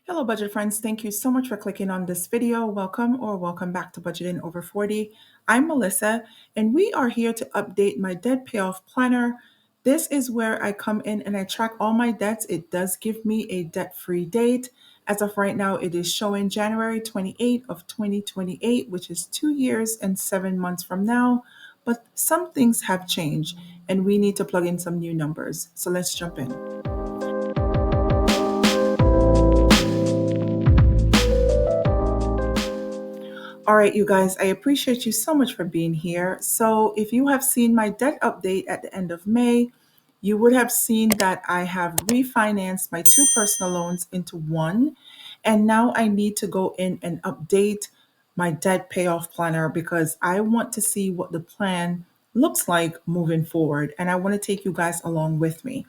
Hello, budget friends. Thank you so much for clicking on this video. Welcome or welcome back to Budgeting Over 40. I'm Melissa, and we are here to update my debt payoff planner. This is where I come in and I track all my debts. It does give me a debt-free date. As of right now, it is showing January 28th of 2028, which is 2 years and 7 months from now. But some things have changed, and we need to plug in some new numbers. So let's jump in. All right, you guys, I appreciate you so much for being here. So, if you have seen my debt update at the end of May, you would have seen that I have refinanced my two personal loans into one. And now I need to go in and update my debt payoff planner because I want to see what the plan looks like moving forward. And I want to take you guys along with me.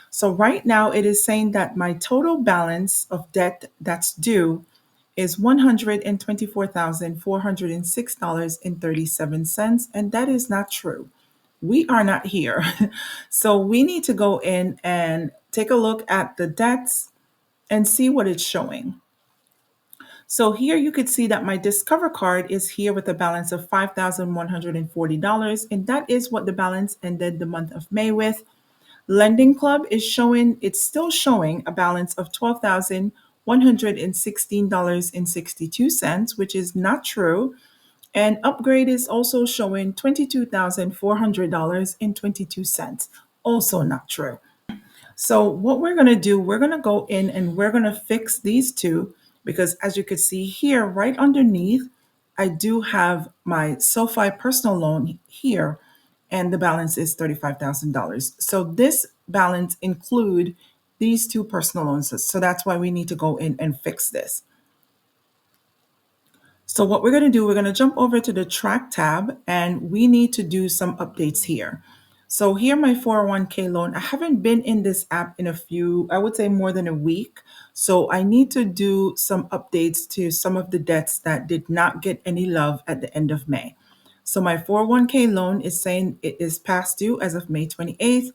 So, right now, it is saying that my total balance of debt that's due is $124,406.37, and that is not true. We are not here. So we need to go in and take a look at the debts and see what it's showing. So here you could see that my Discover card is here with a balance of $5,140, and that is what the balance ended the month of May with. Lending Club is showing, it's still showing a balance of $12,116.62, which is not true. And Upgrade is also showing $22,400.22, also not true. So what we're going to do, we're going to go in and we're going to fix these two because as you can see here, right underneath, I do have my SoFi personal loan here and the balance is $35,000. So this balance include these two personal loans. So that's why we need to go in and fix this. So what we're going to do, we're going to jump over to the track tab and we need to do some updates here. So here my 401k loan, I haven't been in this app in I would say more than a week. So I need to do some updates to some of the debts that did not get any love at the end of May. So my 401k loan is saying it is past due as of May 28th.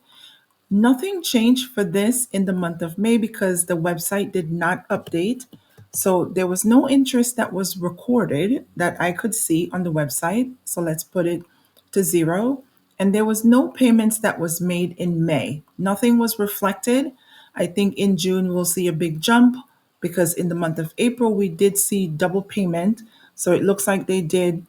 Nothing changed for this in the month of May because the website did not update. So there was no interest that was recorded that I could see on the website. So let's put it to zero. And there was no payments that was made in May. Nothing was reflected. I think in June we'll see a big jump because in the month of April we did see double payment. So it looks like they did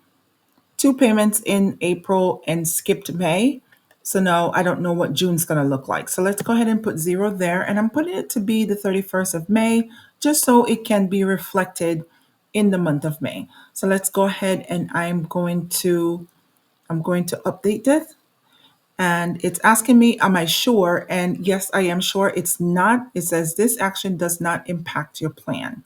two payments in April and skipped May. So now I don't know what June's going to look like. So let's go ahead and put zero there. And I'm putting it to be the 31st of May, just so it can be reflected in the month of May. So let's go ahead and I'm going to update this. And it's asking me, am I sure? And yes, I am sure. It's not. It says this action does not impact your plan.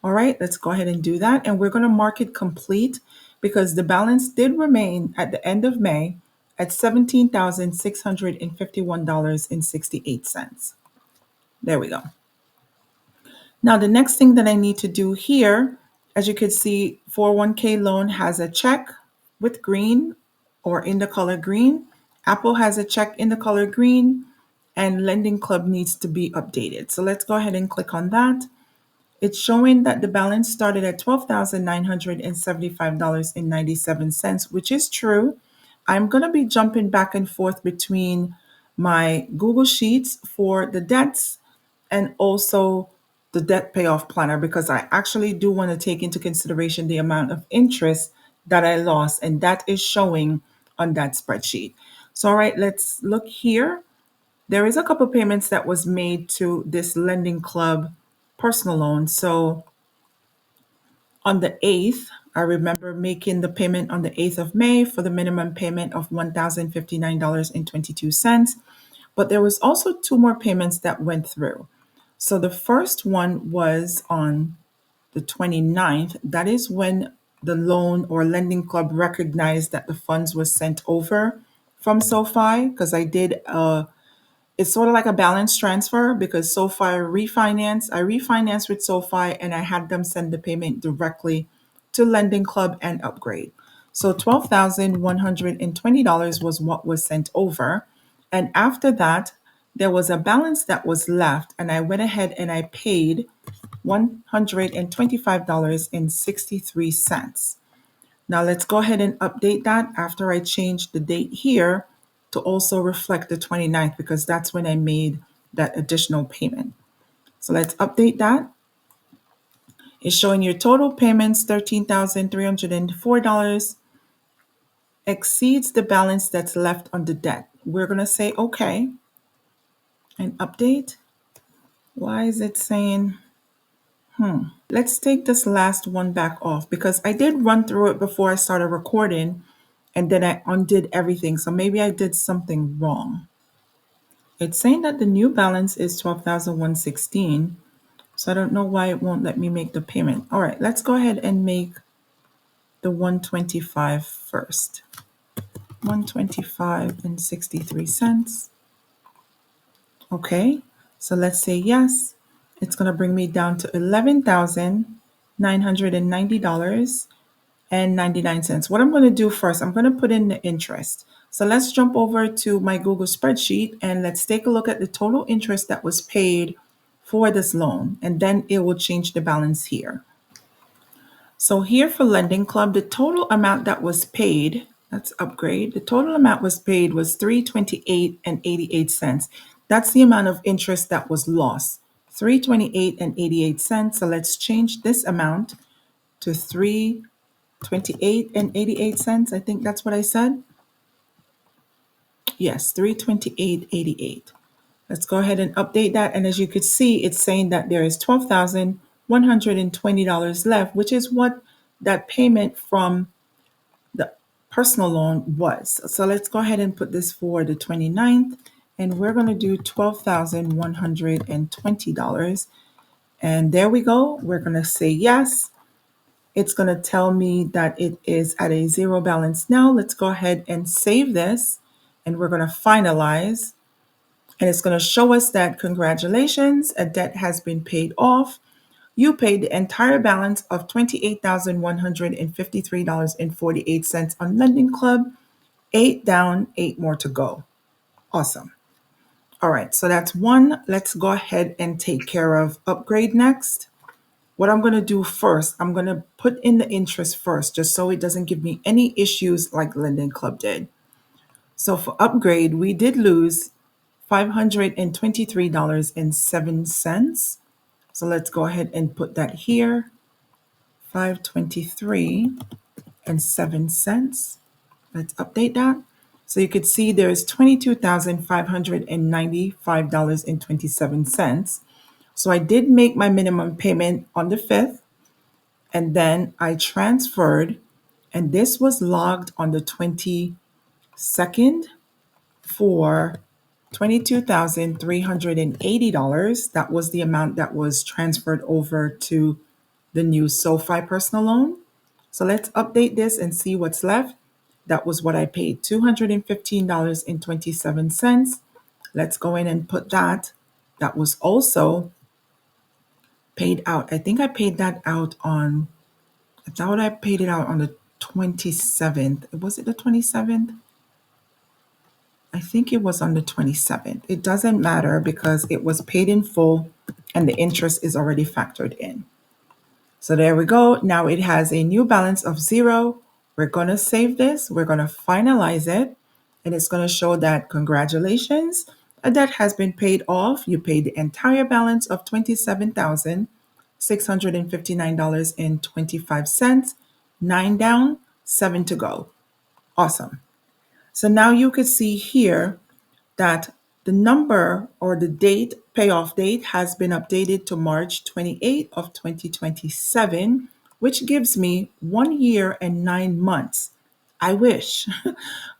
All right, let's go ahead and do that. And we're going to mark it complete because the balance did remain at the end of May at $17,651.68. There we go. Now, the next thing that I need to do here, as you can see, 401k loan has a check with green or in the color green. Apple has a check in the color green, and Lending Club needs to be updated. So let's go ahead and click on that. It's showing that the balance started at $12,975.97, which is true. I'm going to be jumping back and forth between my Google Sheets for the debts and also the debt payoff planner because I actually do want to take into consideration the amount of interest that I lost, and that is showing on that spreadsheet. So, all right, let's look here. There is a couple payments that was made to this Lending Club personal loan. So on the 8th, I remember making the payment on the 8th of May for the minimum payment of $1,059.22. But there was also two more payments that went through. So the first one was on the 29th. That is when the loan or Lending Club recognized that the funds were sent over from SoFi because it's sort of like a balance transfer because SoFi refinance. I refinanced with SoFi and I had them send the payment directly to Lending Club and Upgrade. So $12,120 was what was sent over. And after that, there was a balance that was left, and I went ahead and I paid $125.63. Now let's go ahead and update that after I change the date here to also reflect the 29th because that's when I made that additional payment. So let's update that. It's showing your total payments $13,304 exceeds the balance that's left on the debt. We're going to say okay and update. Why is it saying let's take this last one back off because I did run through it before I started recording and then I undid everything. So maybe I did something wrong. It's saying that the new balance is 12,116. So I don't know why it won't let me make the payment. All right, let's go ahead and make the 125 first. 125 and 63 cents. Okay, so let's say yes. It's going to bring me down to $11,990.99. What I'm going to do first, I'm going to put in the interest. So let's jump over to my Google spreadsheet and let's take a look at the total interest that was paid for this loan, and then it will change the balance here. So here for Lending Club, the total amount that was paid, let's upgrade. The total amount was paid was $328 and 88 cents. That's the amount of interest that was lost. $328 and 88 cents. So let's change this amount to $328 and 88 cents. I think that's what I said. Yes, $328.88. Let's go ahead and update that. And as you could see, it's saying that there is $12,120 left, which is what that payment from the personal loan was. So let's go ahead and put this for the 29th. And we're going to do $12,120. And there we go. We're going to say yes. It's going to tell me that it is at a zero balance now. Let's go ahead and save this. And we're going to finalize. And it's going to show us that congratulations, a debt has been paid off. You paid the entire balance of $28,153.48 on Lending Club. 8 down, 8 more to go. Awesome. All right, so that's one. Let's go ahead and take care of Upgrade next. What I'm going to do first, I'm going to put in the interest first, just so it doesn't give me any issues like Lending Club did. So for Upgrade, we did lose $523.07. So let's go ahead and put that here. 523.07. Let's update that. So you could see there's $22,595.27. So I did make my minimum payment on the 5th, and then I transferred, and this was logged on the 22nd for $22,380. That was the amount that was transferred over to the new SoFi personal loan. So let's update this and see what's left. That was what I paid, $215.27. Let's go in and put that. That was also paid out. I think I paid that out on, I thought I paid it out on the 27th. Was it the 27th? I think it was on the 27th. It doesn't matter because it was paid in full and the interest is already factored in. So there we go. Now it has a new balance of zero. We're going to save this. We're going to finalize it. And it's going to show that congratulations, a debt has been paid off. You paid the entire balance of $27,659.25. 9 down, 7 to go. Awesome. So now you could see here that the number or the date, payoff date, has been updated to March 28th of 2027, which gives me 1 year and 9 months. I wish,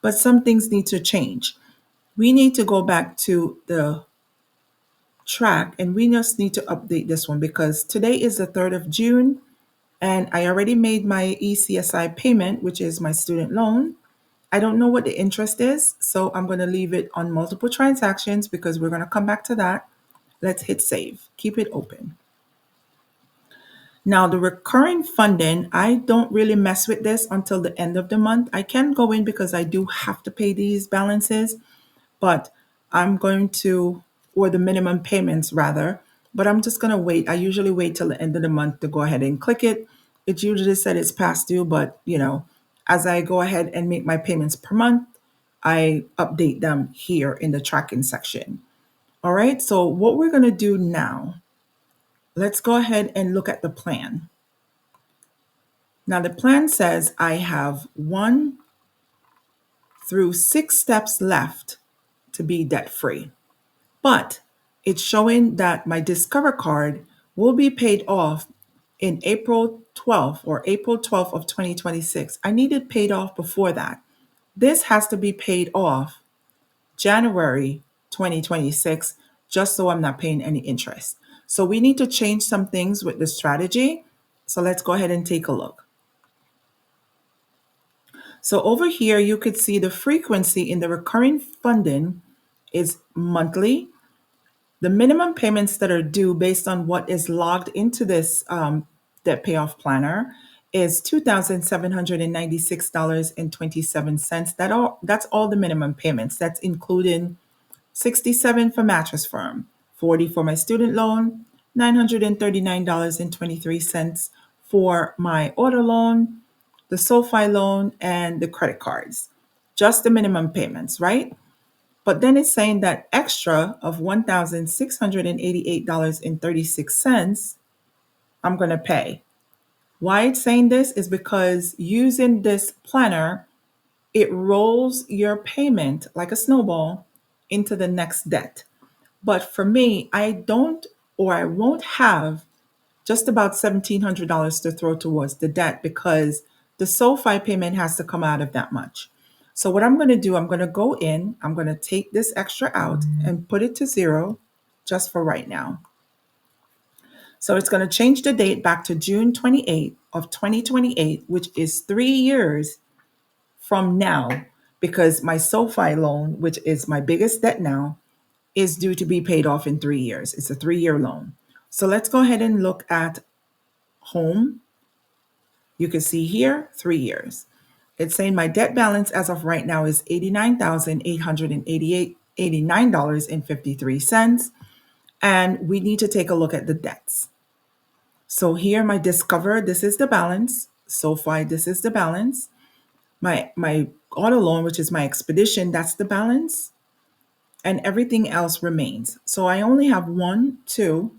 but some things need to change. We need to go back to the track and we just need to update this one because today is the 3rd of June and I already made my ECSI payment, which is my student loan. I don't know what the interest is, so I'm going to leave it on multiple transactions because we're going to come back to that. Let's hit save. Keep it open. Now, the recurring funding, I don't really mess with this until the end of the month. I can go in because I do have to pay these balances, but I'm going to, or the minimum payments rather, but I'm just going to wait. I usually wait till the end of the month to go ahead and click it. It usually said it's past due, but as I go ahead and make my payments per month, I update them here in the tracking section. All right, so what we're going to do now, let's go ahead and look at the plan. Now, the plan says I have 1 through 6 steps left to be debt free, but it's showing that my Discover card will be paid off in April 12th of 2026. I need it paid off before that. This has to be paid off January 2026, just so I'm not paying any interest. So we need to change some things with the strategy. So let's go ahead and take a look. So over here, you could see the frequency in the recurring funding is monthly. The minimum payments that are due based on what is logged into this debt payoff planner is $2,796.27. That's all the minimum payments. That's including 67 for Mattress Firm, 40 for my student loan, $939.23 for my auto loan, the SoFi loan, and the credit cards. Just the minimum payments, right? But then it's saying that extra of $1,688.36 I'm going to pay. Why it's saying this is because using this planner, it rolls your payment like a snowball into the next debt. But for me, I won't have just about $1,700 to throw towards the debt because the SoFi payment has to come out of that much. So what I'm going to do, I'm going to go in, I'm going to take this extra out and put it to zero just for right now. So it's going to change the date back to June 28th of 2028, which is 3 years from now, because my SoFi loan, which is my biggest debt now, is due to be paid off in 3 years. It's a 3-year loan. So let's go ahead and look at home. You can see here 3 years. It's saying my debt balance as of right now is $89,888.89.53. And we need to take a look at the debts. So here, my Discover, this is the balance. SoFi, this is the balance. My auto loan, which is my Expedition, that's the balance. And everything else remains. So I only have 1, 2,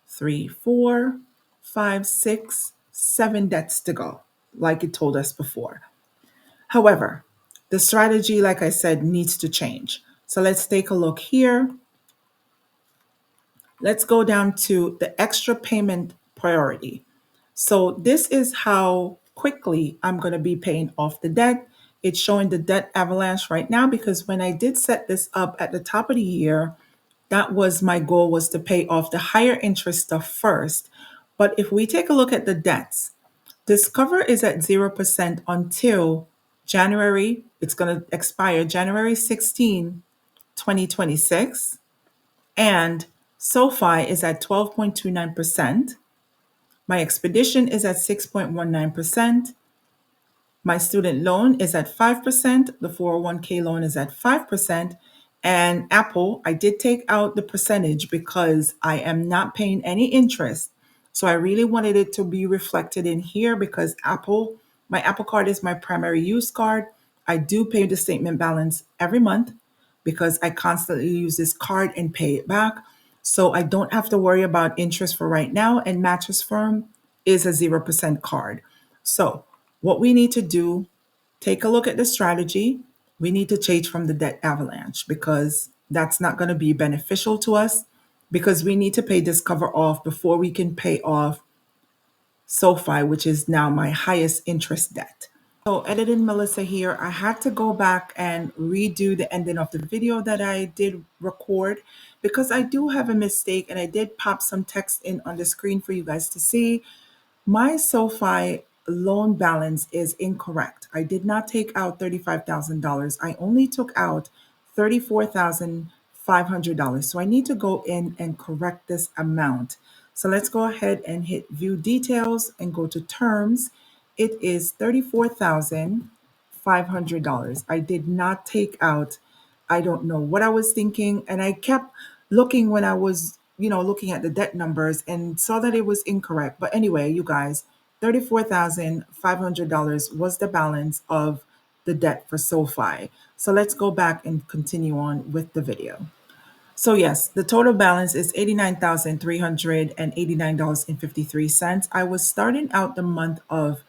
3, 4, 5, 6, 7 debts to go, like it told us before. However, the strategy, like I said, needs to change. So let's take a look here. Let's go down to the extra payment priority. So this is how quickly I'm going to be paying off the debt. It's showing the debt avalanche right now because when I did set this up at the top of the year, that was my goal, was to pay off the higher interest stuff first. But if we take a look at the debts, Discover is at 0% until January. It's going to expire January 16, 2026. And SoFi is at 12.29%. My Expedition is at 6.19%. My student loan is at 5%. The 401k loan is at 5%. And Apple, I did take out the percentage because I am not paying any interest. So I really wanted it to be reflected in here because my Apple card is my primary use card. I do pay the statement balance every month because I constantly use this card and pay it back. So I don't have to worry about interest for right now. And Mattress Firm is a 0% card. So what we need to do, take a look at the strategy. We need to change from the debt avalanche because that's not going to be beneficial to us because we need to pay Discover off before we can pay off SoFi, which is now my highest interest debt. So editing Melissa here, I had to go back and redo the ending of the video that I did record because I do have a mistake and I did pop some text in on the screen for you guys to see. My SoFi loan balance is incorrect. I did not take out $35,000. I only took out $34,500. So I need to go in and correct this amount. So let's go ahead and hit view details and go to terms. It is $34,500. I did not take out, I don't know what I was thinking. And I kept looking when I was looking at the debt numbers and saw that it was incorrect. But anyway, you guys, $34,500 was the balance of the debt for SoFi. So let's go back and continue on with the video. So yes, the total balance is $89,389.53. I was starting out the month of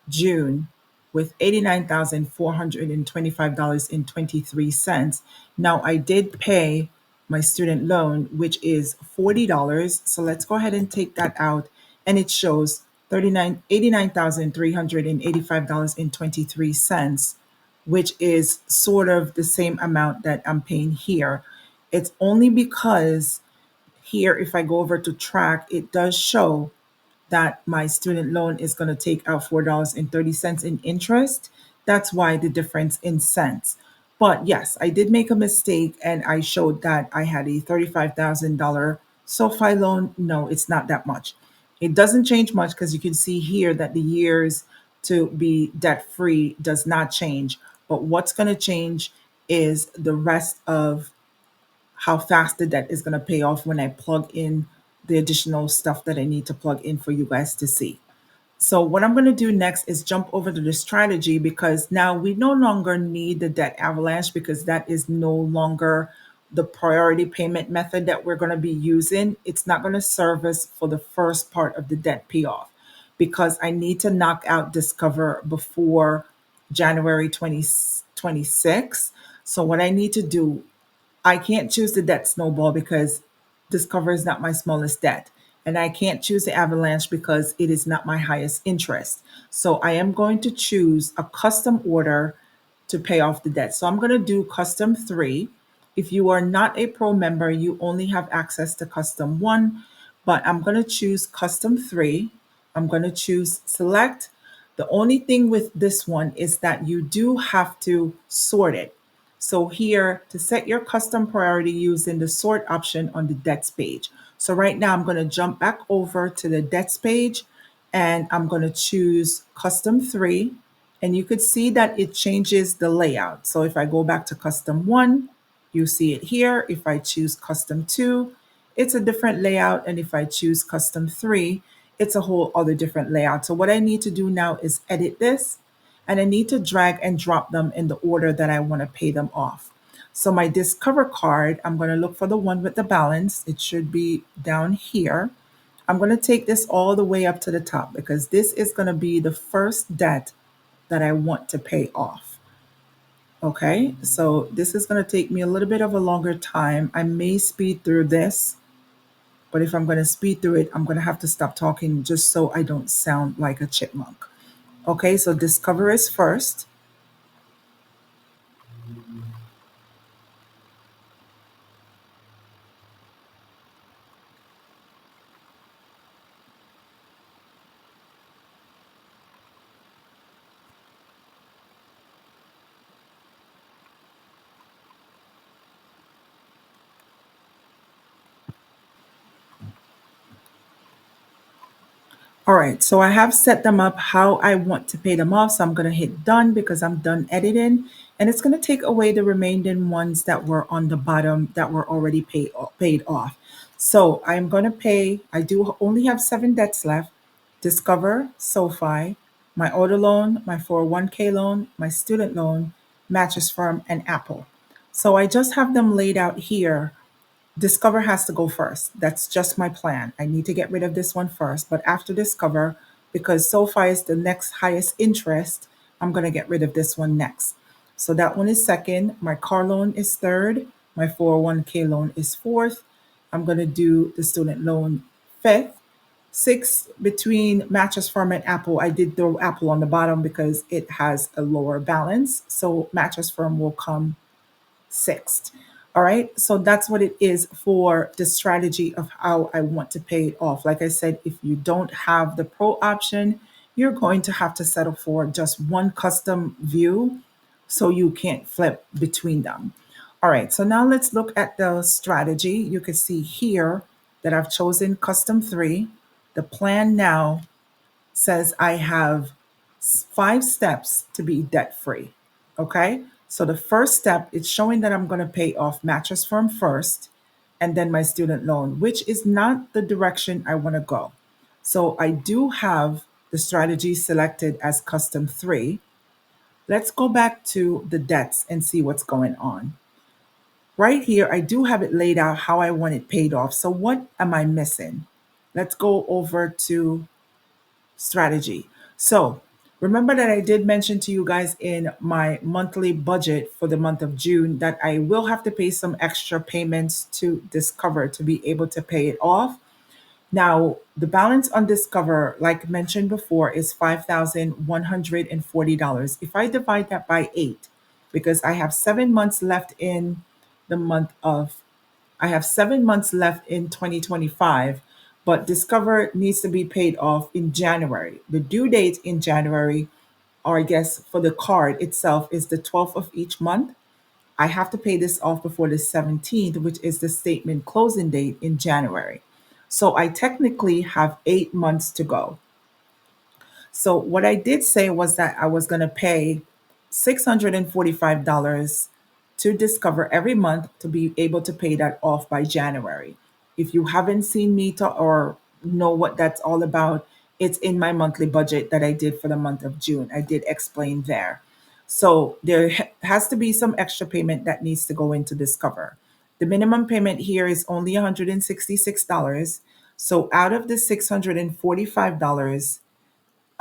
June with $89,425.23. Now, I did pay my student loan, which is $40. So let's go ahead and take that out. And it shows $89,385.23, which is sort of the same amount that I'm paying here. It's only because here, if I go over to track, it does show that my student loan is going to take out $4.30 in interest. That's why the difference in cents. But yes, I did make a mistake and I showed that I had a $35,000 SoFi loan. No, it's not that much. It doesn't change much because you can see here that the years to be debt free does not change. But what's going to change is the rest of how fast the debt is going to pay off when I plug in the additional stuff that I need to plug in for you guys to see. So what I'm going to do next is jump over to the strategy because now we no longer need the debt avalanche because that is no longer the priority payment method that we're going to be using. It's not going to serve us for the first part of the debt payoff because I need to knock out Discover before January 2026. So what I need to do, I can't choose the debt snowball because Discover is not my smallest debt. And I can't choose the avalanche because it is not my highest interest. So I am going to choose a custom order to pay off the debt. So I'm going to do custom three. If you are not a pro member, you only have access to custom one, but I'm going to choose custom three. I'm going to choose select. The only thing with this one is that you do have to sort it. So here to set your custom priority using the sort option on the debts page. So right now I'm going to jump back over to the debts page and I'm going to choose custom three. And you could see that it changes the layout. So if I go back to custom one, you see it here. If I choose custom two, it's a different layout. And if I choose custom three, it's a whole other different layout. So what I need to do now is edit this and I need to drag and drop them in the order that I want to pay them off. So my Discover card, I'm going to look for the one with the balance. It should be down here. I'm going to take this all the way up to the top because this is going to be the first debt that I want to pay off. Okay, so this is going to take me a little bit of a longer time. I may speed through this, but if I'm going to speed through it, I'm going to have to stop talking just so I don't sound like a chipmunk. Okay, so Discover is first. All right, so I have set them up how I want to pay them off. So I'm going to hit done because I'm done editing. And it's going to take away the remaining ones that were on the bottom that were already paid off. So I'm going to pay, I do only have 7 debts left. Discover, SoFi, my auto loan, my 401k loan, my student loan, Mattress Firm, and Apple. So I just have them laid out here. Discover has to go first. That's just my plan. I need to get rid of this one first. But after Discover, because SoFi is the next highest interest, I'm going to get rid of this one next. So that one is second. My car loan is third. My 401k loan is fourth. I'm going to do the student loan fifth. Sixth, between Mattress Firm and Apple, I did throw Apple on the bottom because it has a lower balance. So Mattress Firm will come sixth. All right. So that's what it is for the strategy of how I want to pay it off. Like I said, if you don't have the pro option, you're going to have to settle for just one custom view so you can't flip between them. All right. So now let's look at the strategy. You can see here that I've chosen custom three. The plan now says I have 5 steps to be debt free. Okay. So the first step, it's showing that I'm going to pay off Mattress Firm first. and then my student loan, which is not the direction I want to go. So I do have the strategy selected as custom three. Let's go back to the debts and see what's going on. Right here, I do have it laid out how I want it paid off. So what am I missing? Let's go over to strategy. So remember that I did mention to you guys in my monthly budget for the month of June that I will have to pay some extra payments to Discover to be able to pay it off. Now, the balance on Discover, like mentioned before, is $5,140. If I divide that by eight, because the month of, I have 7 months left in 2025, but Discover needs to be paid off in January. The due date in January, or I guess for the card itself, is the 12th of each month. I have to pay this off before the 17th, which is the statement closing date in January. So I technically have 8 months to go. So what I did say was that I was going to pay $645 to Discover every month to be able to pay that off by January. If you haven't seen me or know what that's all about, it's in my monthly budget that I did for the month of June. I did explain there. So there has to be some extra payment that needs to go into Discover. The minimum payment here is only $166. So out of the $645,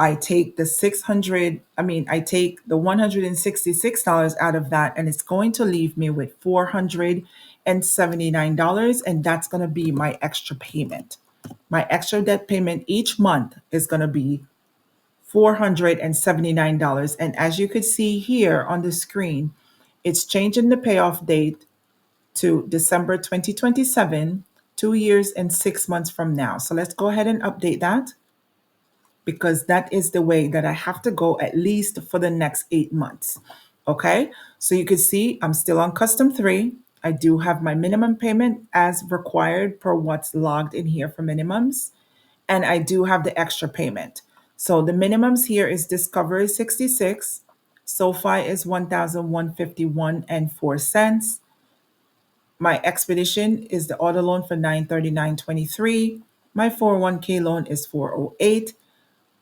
I take the $166 out of that, and it's going to leave me with $479, and that's going to be my extra payment. My extra debt payment each month is going to be $479. And as you could see here on the screen, it's changing the payoff date to December 2027, 2 years and 6 months from now. So let's go ahead and update that, because that is the way that I have to go at least for the next 8 months. Okay, so you can see I'm still on custom three. I do have my minimum payment as required per what's logged in here for minimums, and I do have the extra payment. So the minimums here is Discovery 66, SoFi is 1,151 and 4 cents. My expedition is the auto loan for 939.23. My 401k loan is 408.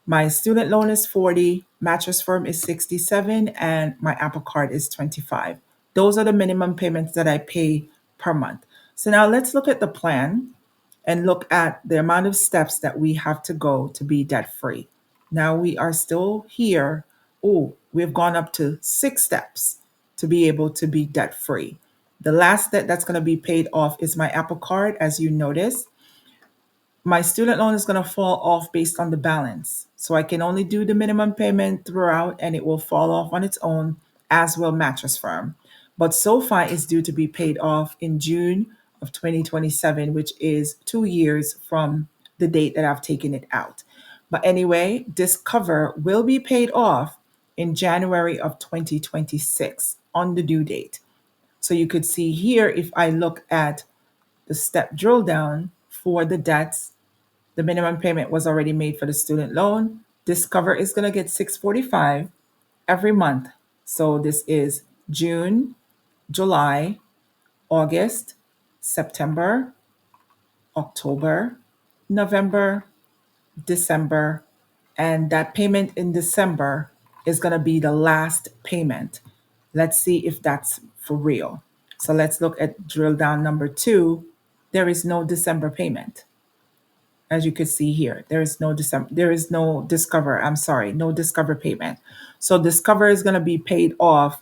My student loan is 40, mattress firm is 67, and my Apple card is 25. Those are the minimum payments that I pay per month. So now let's look at the plan and look at the amount of steps that we have to go to be debt free. Now we are still here. Oh, we've gone up to 6 steps to be able to be debt free. The last debt that's going to be paid off is my Apple card, as you notice. My student loan is going to fall off based on the balance. So I can only do the minimum payment throughout, and it will fall off on its own, as will Mattress Firm. But SoFi is due to be paid off in June of 2027, which is 2 years from the date that I've taken it out. But anyway, Discover will be paid off in January of 2026 on the due date. So you could see here, if I look at the step drill down for the debts, the minimum payment was already made for the student loan. Discover is going to get 645 every month. So this is June, July, August, September, October, November, December, and that payment in December is going to be the last payment. Let's see if that's for real. So let's look at drill down number 2. There is no December payment. As you can see here, there is no Discover, I'm sorry, no Discover payment. So Discover is going to be paid off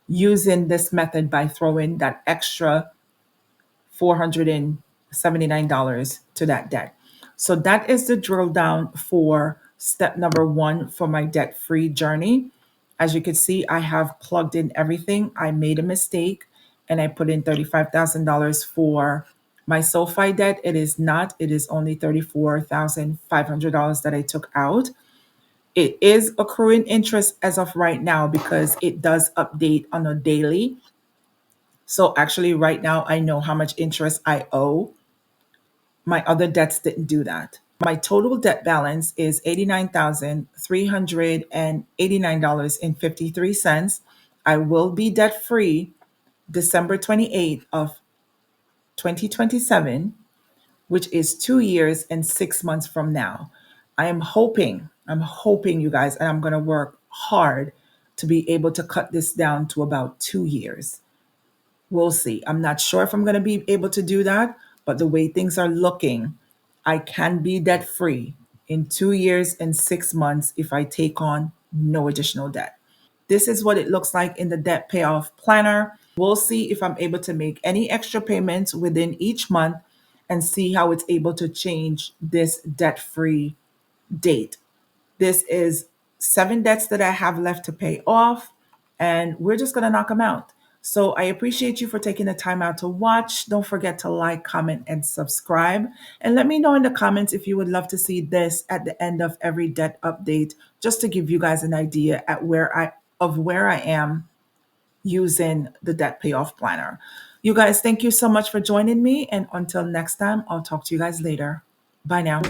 using this method by throwing that extra $479 to that debt. So that is the drill down for step number 1 for my debt free journey. As you can see, I have plugged in everything. I made a mistake and I put in $35,000 for my SoFi debt. It is not, it is only $34,500 that I took out. It is accruing interest as of right now because it does update on a daily. So actually, right now, I know how much interest I owe. My other debts didn't do that. My total debt balance is $89,389.53. I will be debt free December 28th of 2027, which is 2 years and 6 months from now. I'm hoping, you guys, and I'm going to work hard to be able to cut this down to about 2 years. We'll see. I'm not sure if I'm going to be able to do that, but the way things are looking, I can be debt free in 2 years and 6 months if I take on no additional debt. This is what it looks like in the debt payoff planner. We'll see if I'm able to make any extra payments within each month and see how it's able to change this debt free date. This is 7 debts that I have left to pay off, and we're just going to knock them out. So I appreciate you for taking the time out to watch. Don't forget to like, comment, and subscribe. And let me know in the comments if you would love to see this at the end of every debt update, just to give you guys an idea of where I am using the debt payoff planner. You guys, thank you so much for joining me. And until next time, I'll talk to you guys later. Bye now.